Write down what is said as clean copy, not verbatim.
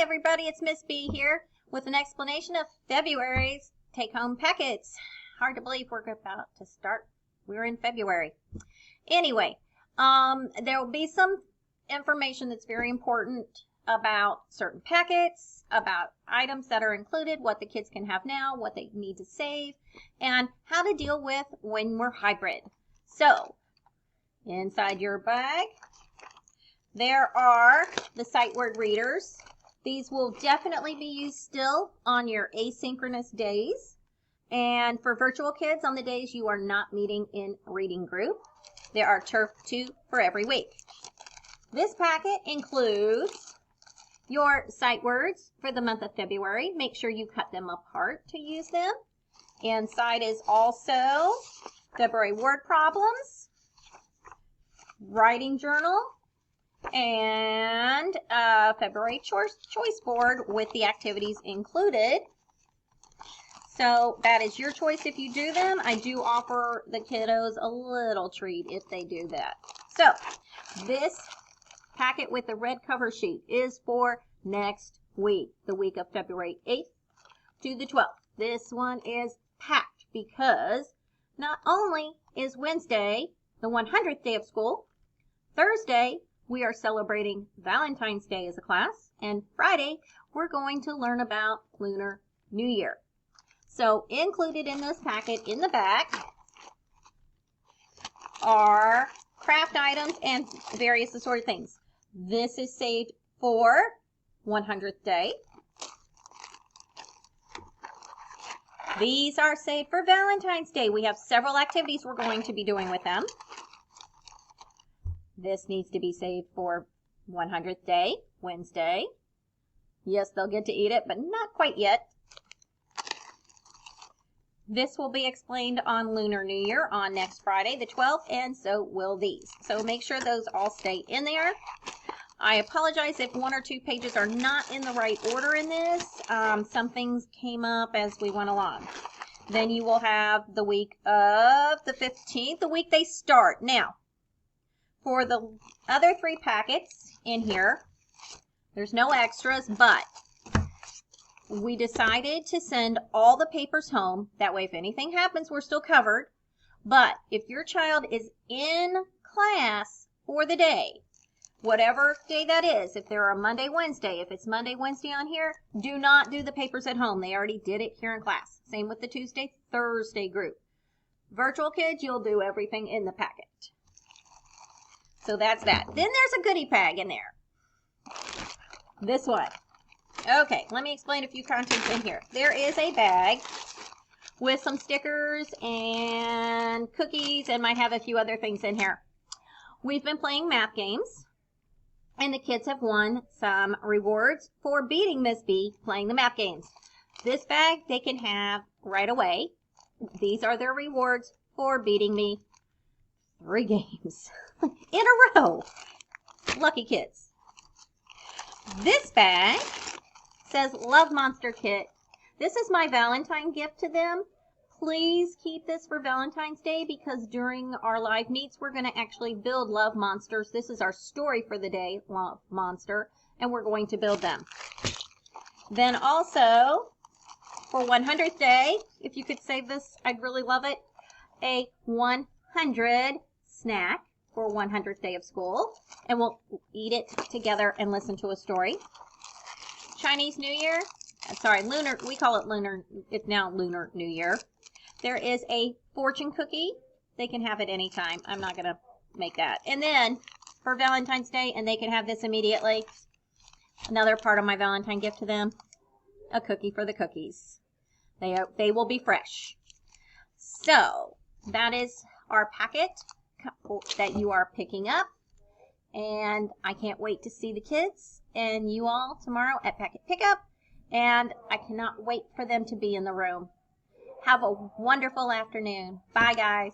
everybody, it's Miss B here with an explanation of February's take-home packets. Hard to believe we're about to start. We're in February. Anyway, there will be some information that's very important about certain packets, about items that are included, what the kids can have now, what they need to save, and how to deal with when we're hybrid. So, inside your bag, there are the sight word readers. These will definitely be used still on your asynchronous days. And for virtual kids, on the days you are not meeting in reading group, there are Turf 2 for every week. This packet includes your sight words for the month of February. Make sure you cut them apart to use them. Inside is also February word problems, writing journal, and February choice board with the activities included. So that is your choice if you do them. I do offer the kiddos a little treat if they do that. So this packet with the red cover sheet is for next week, the week of February 8th to the 12th. This one is packed because not only is Wednesday the 100th day of school, Thursday we are celebrating Valentine's Day as a class, and Friday we're going to learn about Lunar New Year. So included in this packet in the back are craft items and various assorted things. This is saved for 100th day. These are saved for Valentine's Day. We have several activities we're going to be doing with them. This needs to be saved for 100th day, Wednesday. Yes, they'll get to eat it, but not quite yet. This will be explained on Lunar New Year on next Friday, the 12th, and so will these. So make sure those all stay in there. I apologize if one or two pages are not in the right order in this. Some things came up as we went along. Then you will have the week of the 15th, the week they start. Now, for the other three packets in here, there's no extras, but we decided to send all the papers home. That way, if anything happens, we're still covered. But if your child is in class for the day, whatever day that is, if they're a Monday, Wednesday, if it's Monday, Wednesday on here, do not do the papers at home. They already did it here in class. Same with the Tuesday, Thursday group. Virtual kids, you'll do everything in the packet. So that's that. Then there's a goodie bag in there. This one. Okay, let me explain a few contents in here. There is a bag with some stickers and cookies and might have a few other things in here. We've been playing math games, and the kids have won some rewards for beating Miss B playing the math games. This bag they can have right away. These are their rewards for beating me 3 games in a row. Lucky kids. This bag says Love Monster Kit. This is my Valentine gift to them. Please keep this for Valentine's Day because during our live meets, we're going to actually build love monsters. This is our story for the day, Love Monster, and we're going to build them. Then also, for 100th day, if you could save this, I'd really love it, a 100 snack for 100th day of school, and we'll eat it together and listen to a story. Chinese New Year, Lunar, we call it Lunar, it's now Lunar New Year. There is a fortune cookie. They can have it anytime. I'm not going to make that. And then for Valentine's Day, and they can have this immediately, another part of my Valentine gift to them, a cookie for the cookies. They will be fresh. So that is our packet that you are picking up. And I can't wait to see the kids and you all tomorrow at Packet Pickup. And I cannot wait for them to be in the room. Have a wonderful afternoon. Bye, guys.